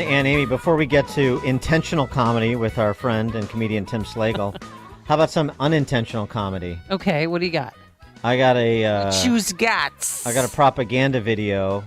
And Amy, before we get to intentional comedy with our friend and comedian Tim Slaigle, how about some unintentional comedy? Okay, what do you got? I got a Choose Gats. I got a propaganda video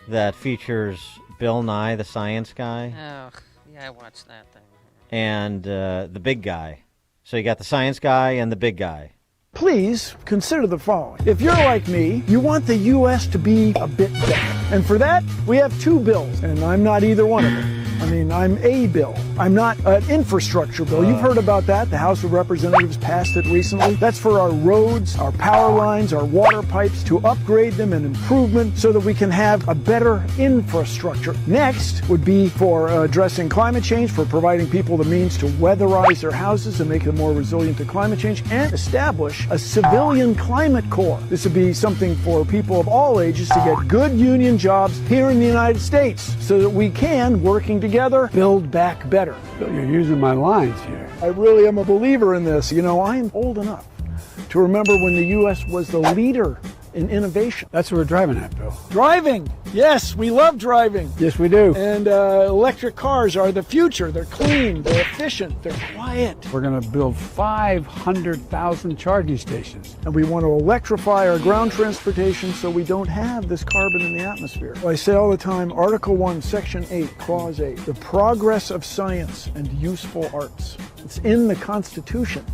that features Bill Nye, the science guy, Oh, yeah, I watched that thing. and the big guy. So you got the science guy and the big guy. Please consider the following. If you're like me, you want the U.S. to be a bit better. And for that, we have two bills, and I'm not either one of them. I mean, I'm a bill. I'm not an infrastructure bill. You've heard about that. The House of Representatives passed it recently. That's for our roads, our power lines, our water pipes, to upgrade them and improvement so that we can have a better infrastructure. Next would be for addressing climate change, for providing people the means to weatherize their houses and make them more resilient to climate change, and establish a civilian climate corps. This would be something for people of all ages to get good union jobs here in the United States so that we can, working together, build back better. You're using my lines here. I really am a believer in this. You know, I'm old enough to remember when the U.S. was the leader in innovation. That's what we're driving at, Bill. Driving! Yes, we love driving. Yes, we do. And electric cars are the future. They're clean, they're efficient, they're quiet. We're going to build 500,000 charging stations. And we want to electrify our ground transportation so we don't have this carbon in the atmosphere. I say all the time, Article 1, Section 8, Clause 8, the progress of science and useful arts. It's in the Constitution.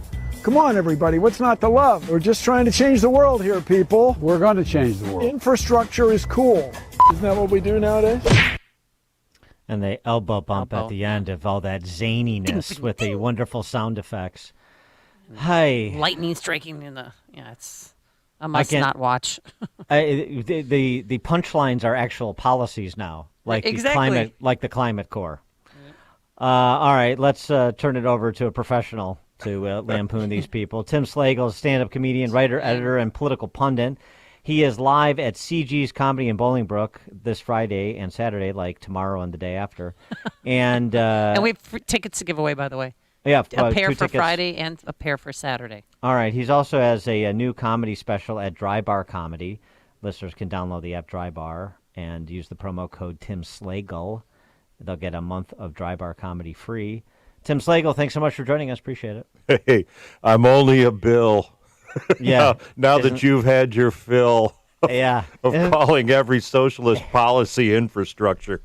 Come on, everybody, what's not to love? We're just trying to change the world here, people. We're going to change the world. Infrastructure is cool. Isn't that what we do nowadays? And they elbow bump at the end of all that zaniness with the wonderful sound effects. Hi. Lightning striking in the... Yeah, it's... I must not watch. The punchlines are actual policies now, like Exactly. the climate core. All right, let's turn it over to a professional to lampoon these people. Tim Slaigle is a stand-up comedian, writer, editor, and political pundit. He is live at CG's Comedy in Bolingbrook this Friday and Saturday, like tomorrow and the day after. And we have tickets to give away, by the way. Yeah, a pair for tickets. Friday and a pair for Saturday. All right. He's also has a new comedy special at Dry Bar Comedy. Listeners can download the app Dry Bar and use the promo code Tim Slaigle. They'll get a month of Dry Bar Comedy free. Tim Slaigle, thanks so much for joining us. Appreciate it. Hey, I'm only a bill. Yeah. now that you've had your fill of calling every socialist policy infrastructure.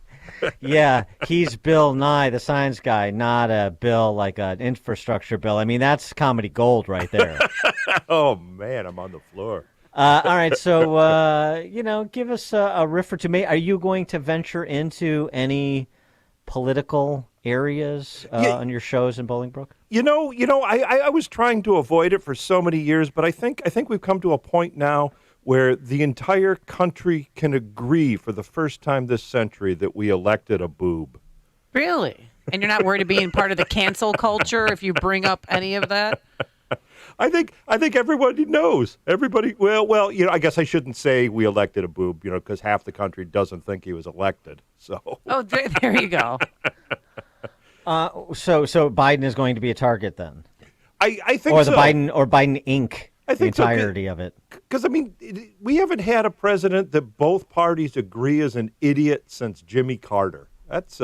Yeah, he's Bill Nye, the science guy, not a bill like an infrastructure bill. I mean, that's comedy gold right there. Oh, man, I'm on the floor. All right, so, give us a riff or two. Are you going to venture into any political areas on your shows in Bolingbrook? I was trying to avoid it for so many years, but I think we've come to a point now where the entire country can agree for the first time this century that we elected a boob. Really? And you're not worried of being part of the cancel culture if you bring up any of that? I think everybody knows. Everybody, well, I guess I shouldn't say we elected a boob, because half the country doesn't think he was elected. So. Oh, there you go. So Biden is going to be a target then? I think or so. Biden Inc. I think the entirety of it. Because, we haven't had a president that both parties agree is an idiot since Jimmy Carter. That's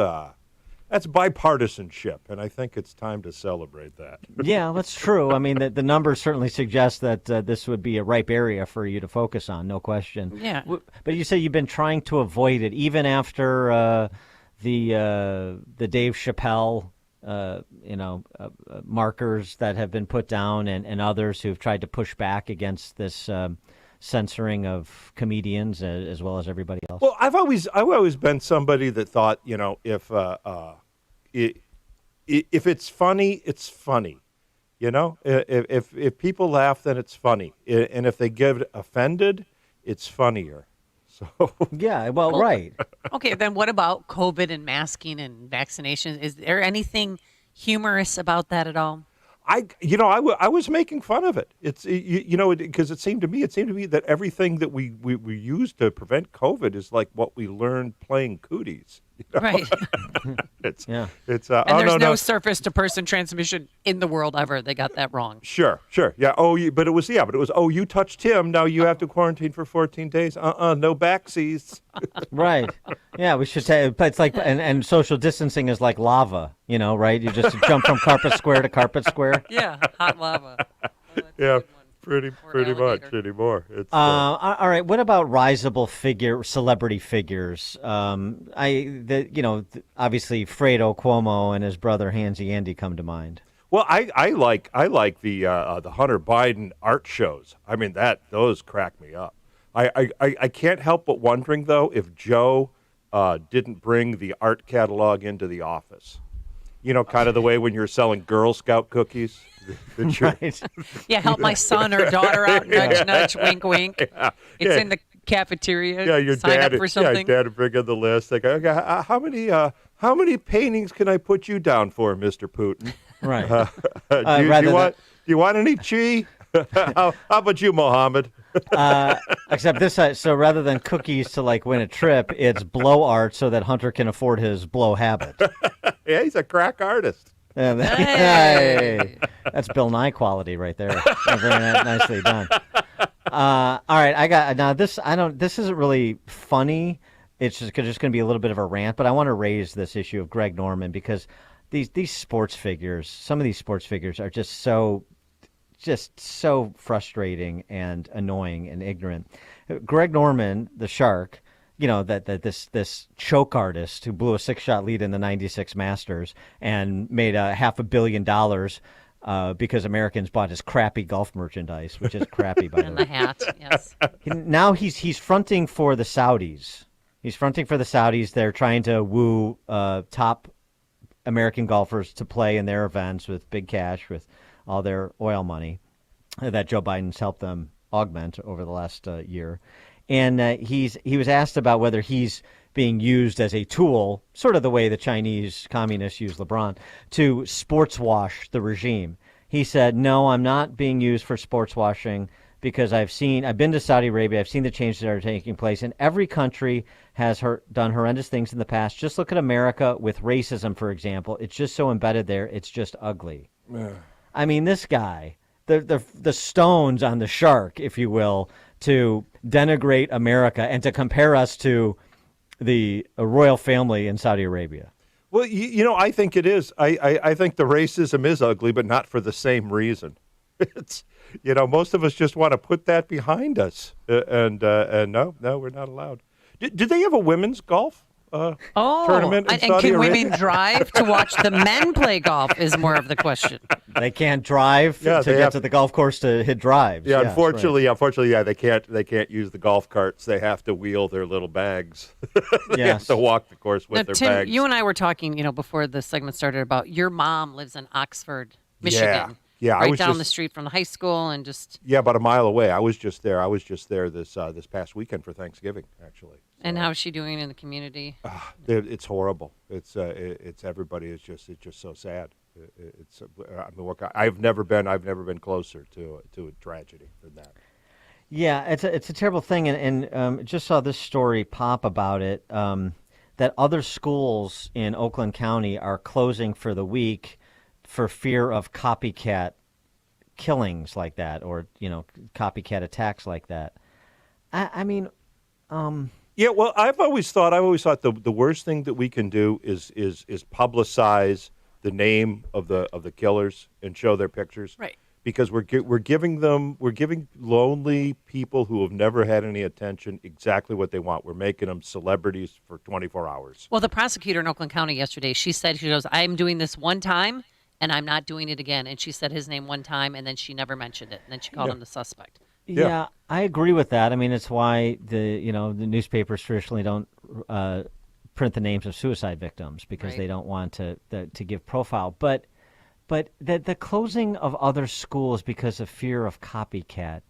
bipartisanship, and I think it's time to celebrate that. Yeah, that's true. I mean, the numbers certainly suggest that this would be a ripe area for you to focus on, no question. Yeah. But you say you've been trying to avoid it, even after the Dave Chappelle markers that have been put down and others who've tried to push back against this censoring of comedians as well as everybody else. Well, I've always been somebody that thought, if it's funny, it's funny. If people laugh, then it's funny, and if they get offended, it's funnier. So yeah, well, right. Okay, then what about COVID and masking and vaccinations? Is there anything humorous about that at all? I was making fun of it. It's because it seemed to me that everything that we use to prevent COVID is like what we learned playing cooties. Right. It's Yeah. it's And oh there's no no no. surface-to-person transmission in the world ever. They got that wrong. Sure. Yeah. But it was you touched him. Now you have to quarantine for 14 days. No backsies. Right. Yeah, we should say it's like and social distancing is like lava, right? You just jump from carpet square to carpet square. Yeah, hot lava. Oh, that's a Yeah. good one. Pretty alligator. much anymore. It's All right. What about risable celebrity figures? Obviously Fredo Cuomo and his brother Hansy Andy come to mind. well, I like the Hunter Biden art shows. I mean those crack me up. I can't help but wondering though if Joe didn't bring the art catalog into the office. Kind of the way when you're selling Girl Scout cookies. Right. Yeah, help my son or daughter out. Nudge, nudge, wink, wink. It's in the cafeteria. Yeah, your Sign dad. up for something. Yeah, dad would bring in the list. Like, okay, how many paintings can I put you down for, Mr. Putin? Right. Do you want any chi? How about you, Mohammed? Except this, so rather than cookies to win a trip, it's blow art so that Hunter can afford his blow habit. Yeah, he's a crack artist. And Hey. That's Bill Nye quality right there. Very nicely done. All right, I got now. This isn't really funny. It's just going to be a little bit of a rant, but I want to raise this issue of Greg Norman because these sports figures, some of these sports figures are just so frustrating and annoying and ignorant. Greg Norman, the Shark. This choke artist who blew a 6-shot lead in the '96 Masters and made $500 million because Americans bought his crappy golf merchandise, which is crappy by the And way. the hat, yes. Now he's fronting for the Saudis. He's fronting for the Saudis. They're trying to woo top American golfers to play in their events with big cash, with all their oil money that Joe Biden's helped them augment over the last year. And he was asked about whether he's being used as a tool, sort of the way the Chinese communists use LeBron, to sports wash the regime. He said, "No, I'm not being used for sports washing because I've been to Saudi Arabia, I've seen the changes that are taking place, and every country has done horrendous things in the past. Just look at America with racism, for example. It's just so embedded there. It's just ugly." I mean, this guy, the stones on the shark, if you will, to denigrate America and to compare us to the royal family in Saudi Arabia. Well, I think it is. I think the racism is ugly, but not for the same reason. It's, most of us just want to put that behind us, and no, we're not allowed. Do they have a women's golf tournament in and Saudi can Arabia? women drive to watch the men play golf is more of the question. They can't drive Yeah, to they get have- to the golf course to hit drives. Yeah, Yes, unfortunately, yeah, they can't use the golf carts. They have to wheel their little bags. They Yes. have to walk the course with Now, their Tim, bags. you and I were talking, before the segment started about your mom lives in Oxford, Michigan. Yeah, I right was down just- the street from the high school, and just Yeah, about a mile away. I was just there this past weekend for Thanksgiving, actually. and how's she doing in the community? It's horrible. It's everybody is just so sad. I've never been closer to a tragedy than that. Yeah, it's a terrible thing, and just saw this story pop about it, that other schools in Oakland County are closing for the week for fear of copycat killings like that, or copycat attacks like that. I mean, Yeah, well, I've always thought the worst thing that we can do is publicize the name of the killers and show their pictures. Right. Because we're giving lonely people who have never had any attention exactly what they want. We're making them celebrities for 24 hours. Well, the prosecutor in Oakland County yesterday, she goes, "I'm doing this one time, and I'm not doing it again." And she said his name one time, and then she never mentioned it. And then she called him the suspect. yeah, I agree with that. I mean, it's why the newspapers traditionally don't print the names of suicide victims because Right. they don't want to give profile. But the closing of other schools because of fear of copycat,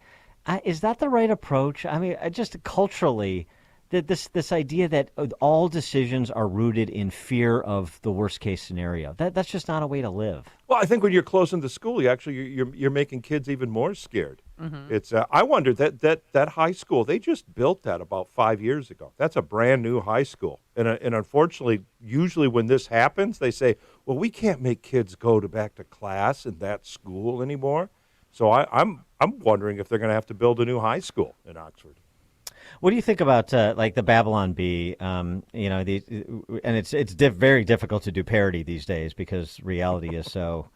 is that the right approach? I mean, just culturally, this idea that all decisions are rooted in fear of the worst case scenario, that's just not a way to live. Well, I think when you're closing the school, you're making kids even more scared. It's I wonder that high school, they just built that about 5 years ago. That's a brand new high school, and unfortunately, usually when this happens, they say, well, we can't make kids go back to class in that school anymore. So I'm wondering if they're going to have to build a new high school in Oxford. What do you think about like the Babylon Bee? And it's very difficult to do parody these days because reality is so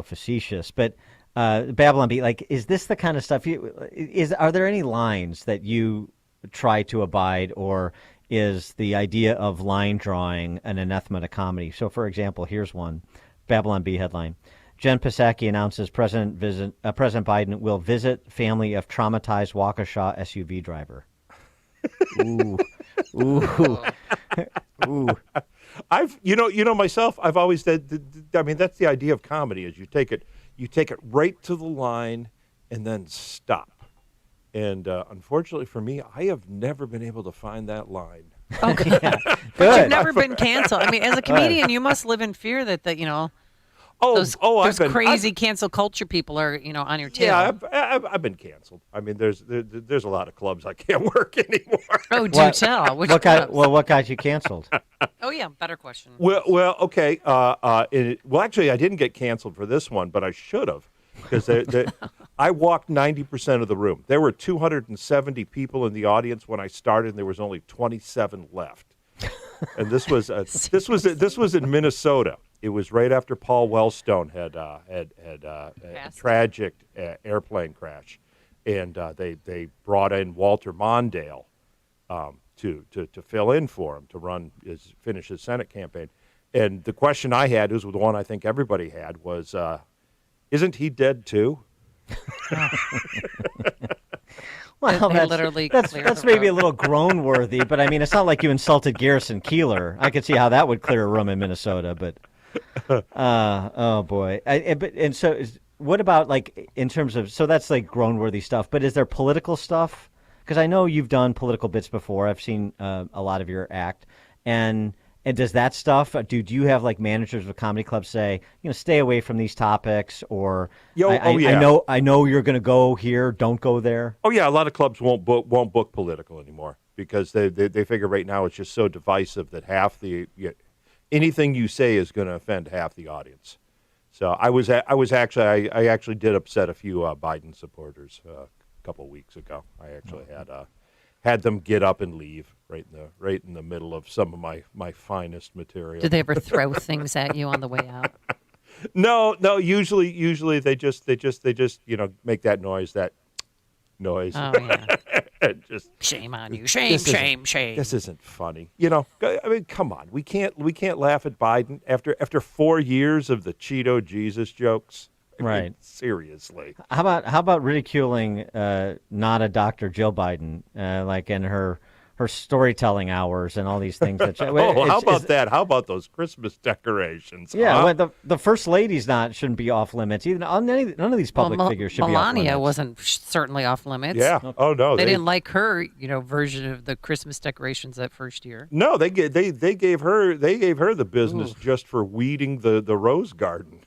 facetious. But Babylon Bee, like, is this the kind of stuff are there any lines that you try to abide, or is the idea of line drawing an anathema to comedy? So, for example, here's one Babylon Bee headline. Jen Psaki announces President Biden will visit family of traumatized Waukesha SUV driver. Ooh, ooh, ooh. Myself, I've always said, I mean, that's the idea of comedy is you take it right to the line and then stop. And unfortunately for me, I have never been able to find that line. Okay. Yeah, But good. you've never been canceled. I mean, as a comedian, you must live in fear that those crazy cancel culture people are, on your tail. Yeah, I've been canceled. I mean, there's a lot of clubs I can't work anymore. Oh, do tell. Which clubs? What got you canceled? Oh, yeah, better question. Well, okay. Actually, I didn't get canceled for this one, but I should have, because I walked 90% of the room. There were 270 people in the audience when I started, and there was only 27 left. And this was in Minnesota. It was right after Paul Wellstone had a tragic airplane crash, and they brought in Walter Mondale to fill in for him to finish his Senate campaign. And the question I had, was the one I think everybody had, was, isn't he dead too? Well, that's maybe a road. little groan-worthy, but I mean, it's not like you insulted Garrison Keillor. I could see how that would clear a room in Minnesota, but oh boy. What about like in terms of, so that's like groan-worthy stuff, but is there political stuff? Because I know you've done political bits before. I've seen a lot of your act, and does that stuff? Do you have like managers of comedy clubs say, stay away from these topics, or I know you're going to go here, don't go there? Oh yeah, a lot of clubs won't book political anymore because they figure right now it's just so divisive that anything you say is going to offend half the audience. So I actually did upset a few Biden supporters a couple of weeks ago. I actually had them get up and leave right in the middle of some of my finest material. Did they ever throw things at you on the way out? No. Usually they just make that noise. Oh yeah. Just shame on you. Shame. This isn't funny. I mean, come on. We can't laugh at Biden after 4 years of the Cheeto Jesus jokes. Right. I mean, seriously. How about ridiculing not a Dr. Jill Biden, like in her storytelling hours and all these things? How about that? How about those Christmas decorations? Yeah, huh? well, the first lady's shouldn't be off limits. None of these public figures should be off limits. Melania wasn't certainly off limits. Yeah. Oh no, they didn't like her, version of the Christmas decorations that first year. No, they gave her the business just for weeding the rose garden.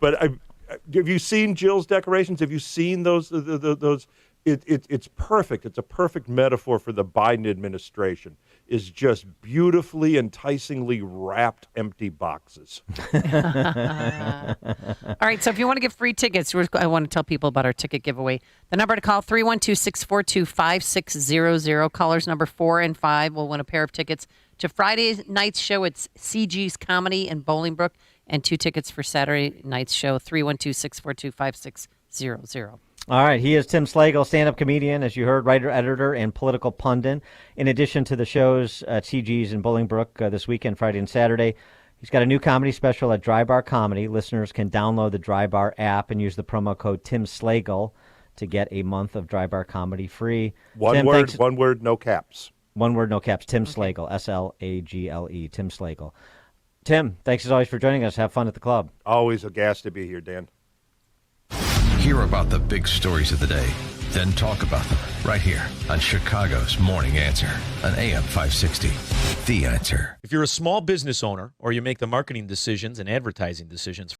But have you seen Jill's decorations? Have you seen those? It's perfect. It's a perfect metaphor for the Biden administration. Is just beautifully, enticingly wrapped empty boxes. All right, so if you want to get free tickets, I want to tell people about our ticket giveaway. The number to call, 312-642-5600. Callers number 4 and 5 will win a pair of tickets to Friday night's show at CG's Comedy in Bolingbrook, and 2 tickets for Saturday night's show, 312-642-5600. All right, he is Tim Slaigle, stand-up comedian, as you heard, writer, editor, and political pundit. In addition to the shows at CG's in Bolingbrook this weekend, Friday and Saturday, he's got a new comedy special at Dry Bar Comedy. Listeners can download the Dry Bar app and use the promo code Tim Slaigle to get a month of Dry Bar Comedy free. One word, no caps. One word, no caps. Tim Slaigle, Slagle, Tim Slaigle. Tim, thanks as always for joining us. Have fun at the club. Always a gas to be here, Dan. Hear about the big stories of the day, then talk about them right here on Chicago's Morning Answer on AM 560. The Answer. If you're a small business owner or you make the marketing decisions and advertising decisions